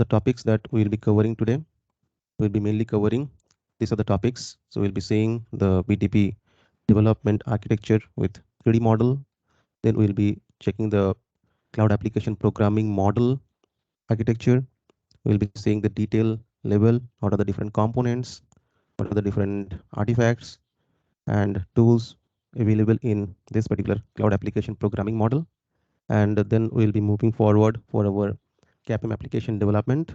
the topics that we'll be covering today. We'll be mainly covering these are the topics. So we'll be seeing the BTP development architecture with 3D model. Then we'll be checking the cloud application programming model architecture. We'll be seeing the detail level, what are the different components, what are the different artifacts and tools available in this particular cloud application programming model. And then we'll be moving forward for our CAPM application development.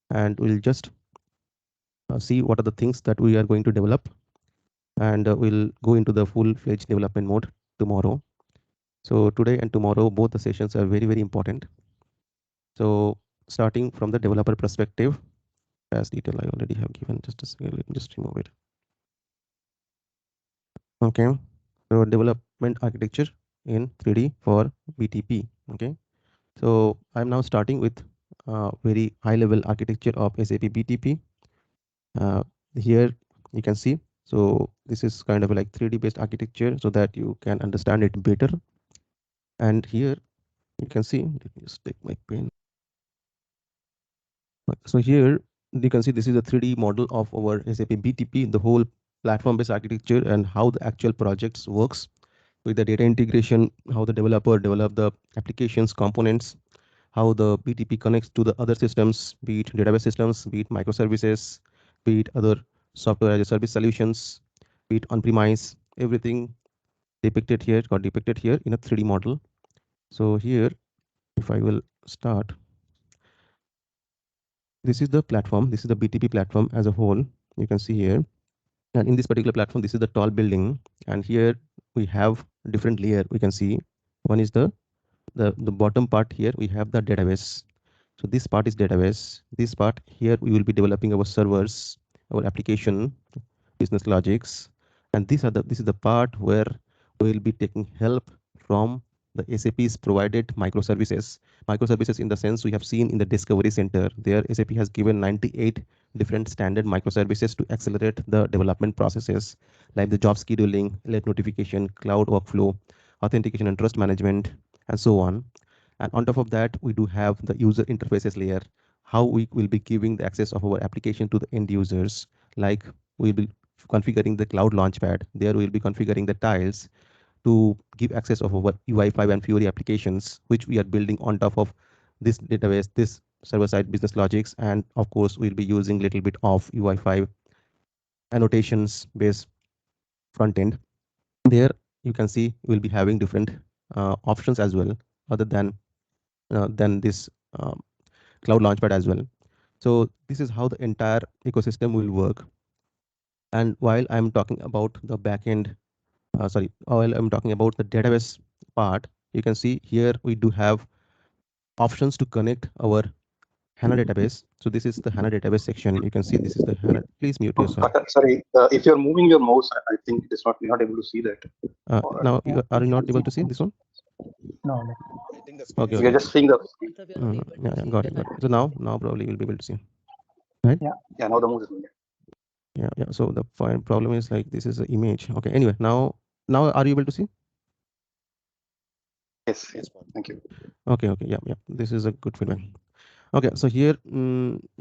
And we'll just see what are the things that we are going to develop. And we'll go into the full-fledged development mode tomorrow. So today and tomorrow, both the sessions are very, very important. So starting from the developer perspective, as detail I already have given, just a second, let me just remove it. Okay, so development architecture in 3D for BTP. Okay, so I'm now starting with very high level architecture of SAP BTP. Here you can see, so this is kind of like 3D based architecture so that you can understand it better. And here you can see, let me just take my pen. So here you can see this is a 3D model of our SAP BTP, the whole platform-based architecture and how the actual projects works with the data integration, how the developer develop the applications, components, how the BTP connects to the other systems, be it database systems, be it microservices, be it other software as a service solutions, be it on-premise, everything depicted here, got depicted here in a 3D model. So here, if I will start, this is the platform. This is the BTP platform as a whole. You can see here. And in this particular platform, this is the tall building. And here we have different layer. We can see one is the bottom part here. We have the database. So this part is database. This part here, we will be developing our servers, our application, business logics. And this is the part where we will be taking help from the SAP's provided microservices. Microservices in the sense we have seen in the Discovery Center. There SAP has given 98 different standard microservices to accelerate the development processes like the job scheduling, alert notification, cloud workflow, authentication and trust management, and so on. And on top of that, we do have the user interfaces layer, how we will be giving the access of our application to the end users, like we'll be configuring the cloud launchpad. There we'll be configuring the tiles to give access of our UI5 and Fiori applications, which we are building on top of this database, this server-side business logics. And of course, we'll be using a little bit of UI5 annotations based front end. There you can see we'll be having different options as well, other than this cloud launchpad as well. So this is how the entire ecosystem will work. And while I'm talking about the backend, while I'm talking about the database part, you can see here we do have options to connect our HANA database. So this is the HANA database section. You can see this is the HANA. Please mute yourself. Sorry, if you're moving your mouse, I think it is not. We're not able to see that. Now, are you not able to see this one? No. Okay. We are just seeing the. Yeah, got it. So now probably you'll be able to see. Right? Yeah. Now the mouse is moving. Yeah. So the problem is like this is an image. Okay. Anyway, now are you able to see? Yes. Thank you. Okay. Yeah. This is a good feedback. Okay, so here,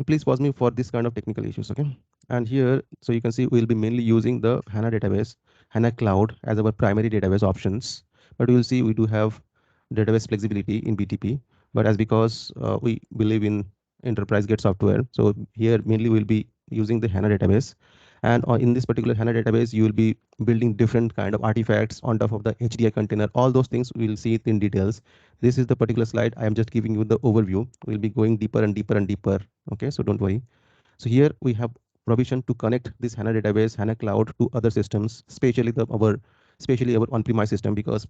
please pause me for this kind of technical issues. Okay, and here, so you can see we'll be mainly using the HANA database, HANA Cloud as our primary database options. But you'll see we do have database flexibility in BTP. But as because we believe in enterprise grade software, so here mainly we'll be using the HANA database. And in this particular HANA database, you will be building different kind of artifacts on top of the HDI container. All those things we'll see it in details. This is the particular slide. I am just giving you the overview. We'll be going deeper and deeper and deeper. Okay, so don't worry. So here we have provision to connect this HANA database, HANA Cloud to other systems, especially our on-premise system, because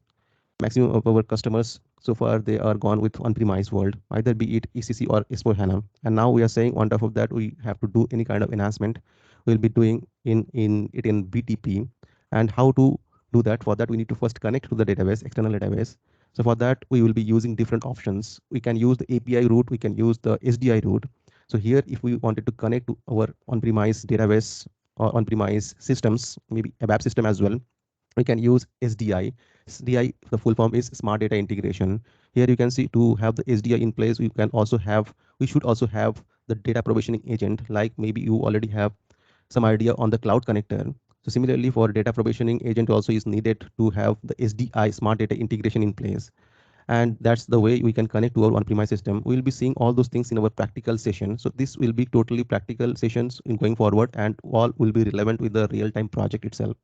maximum of our customers so far they are gone with on-premise world, either be it ECC or S4HANA. And now we are saying on top of that we have to do any kind of enhancement. We'll be doing in BTP. And how to do that? For that we need to first connect to the database, external database. So for that we will be using different options. We can use the API route, we can use the SDI route. So here if we wanted to connect to our on-premise database or on-premise systems, maybe a web system as well, we can use SDI. SDI, the full form is Smart Data Integration. Here you can see to have the SDI in place, we should also have the data provisioning agent, like maybe you already have some idea on the cloud connector. So similarly, for data provisioning agent also is needed to have the SDI smart data integration in place. And that's the way we can connect to our on-premise system. We'll be seeing all those things in our practical session. So this will be totally practical sessions in going forward, and all will be relevant with the real-time project itself.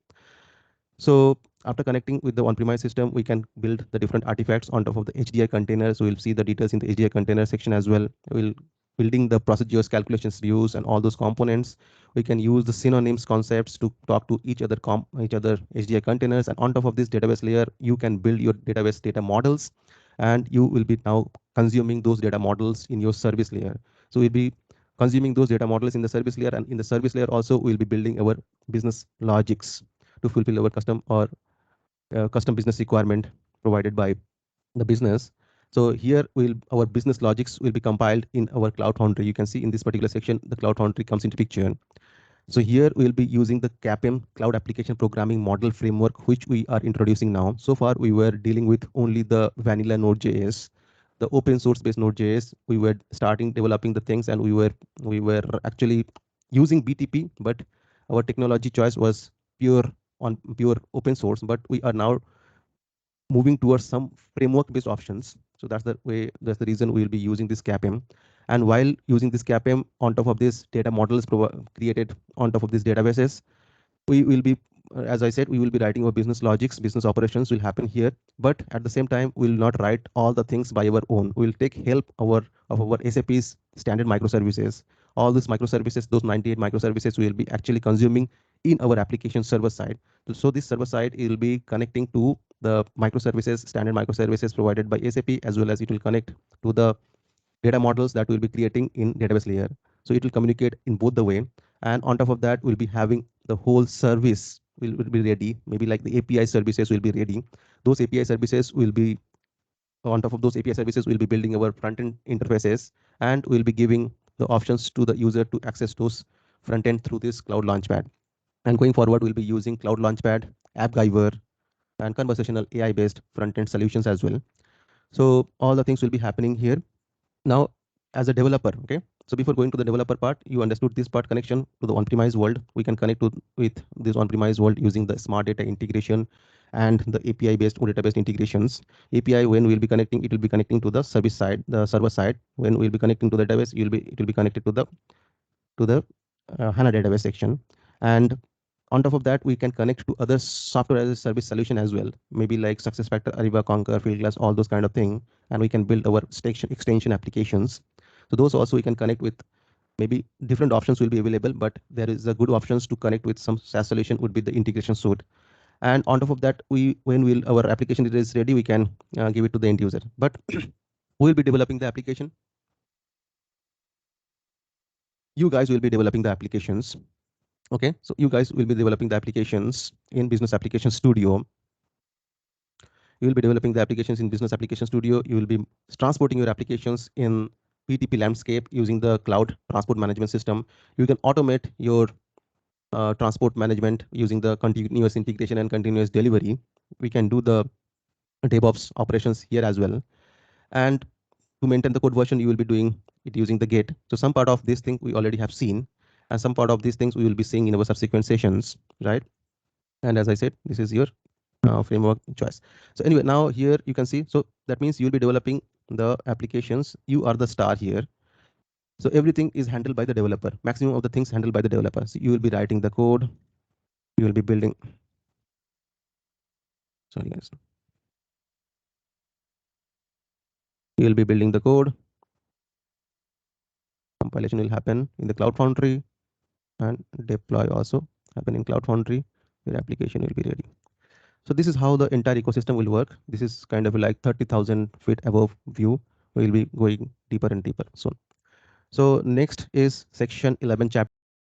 So after connecting with the on-premise system, we can build the different artifacts on top of the HDI container. So we'll see the details in the HDI container section as well. We'll building the procedures, calculations, views, and all those components. We can use the synonyms concepts to talk to each other HDI containers. And on top of this database layer, you can build your database data models, and you will be now consuming those data models in your service layer. So we'll be consuming those data models in the service layer, and in the service layer also we'll be building our business logics to fulfill our custom business requirement provided by the business. So here our business logics will be compiled in our Cloud Foundry. You can see in this particular section, the Cloud Foundry comes into picture. So here we'll be using the CAPM Cloud Application Programming Model Framework, which we are introducing now. So far, we were dealing with only the vanilla Node.js, the open source based Node.js. We were starting developing the things, and we were actually using BTP, but our technology choice was pure open source. But we are now moving towards some framework based options. So that's the reason we will be using this CAPM. And while using this CAPM on top of this data models created on top of these databases, we will be, as I said, we will be writing our business logics, business operations will happen here. But at the same time, we will not write all the things by our own. We will take help of our SAP's standard microservices. All these microservices, those 98 microservices, we will be actually consuming in our application server side. So this server side will be connecting to the microservices, standard microservices provided by SAP, as well as it will connect to the data models that we'll be creating in database layer. So it will communicate in both the way. And on top of that, we'll be having the whole service will be ready. Maybe like the API services will be ready. Those API services will be on top of those API services, we'll be building our front-end interfaces, and we'll be giving the options to the user to access those front-end through this Cloud Launchpad. And going forward, we'll be using Cloud Launchpad, AppGyver, and conversational AI-based front-end solutions as well. So all the things will be happening here. Now, as a developer, okay, so before going to the developer part, you understood this part connection to the on-premise world. We can connect with this on-premise world using the smart data integration and the API-based or database integrations. API, when we'll be connecting, it will be connecting to the service side, the server side. When we'll be connecting to the database, it will be connected to the HANA database section. And on top of that, we can connect to other software as a service solution as well, maybe like SuccessFactor, Ariba, Concur, Fieldglass, all those kind of thing. And we can build our extension applications. So those also we can connect with. Maybe different options will be available, but there is a good options to connect with some SaaS solution would be the integration suite. And on top of that, when our application is ready, we can give it to the end user. But we'll be developing the application. You guys will be developing the applications. Okay, so you guys will be developing the applications in Business Application Studio. You will be developing the applications in Business Application Studio. You will be transporting your applications in BTP landscape using the Cloud Transport Management System. You can automate your transport management using the continuous integration and continuous delivery. We can do the DevOps operations here as well. And to maintain the code version, you will be doing it using the Git. So some part of this thing we already have seen, and some part of these things we will be seeing in our subsequent sessions, right? And as I said, this is your framework choice. So anyway, now here you can see, so that means you'll be developing the applications. You are the star here. So everything is handled by the developer. Maximum of the things handled by the developer. So you will be writing the code. You will be building. Sorry, guys. You will be building the code. Compilation will happen in the Cloud Foundry, and deploy also happen in Cloud Foundry. Your application will be ready. So this is how the entire ecosystem will work. This is kind of like 30,000 feet above view. We'll be going deeper and deeper soon. So next is section 11 chapter.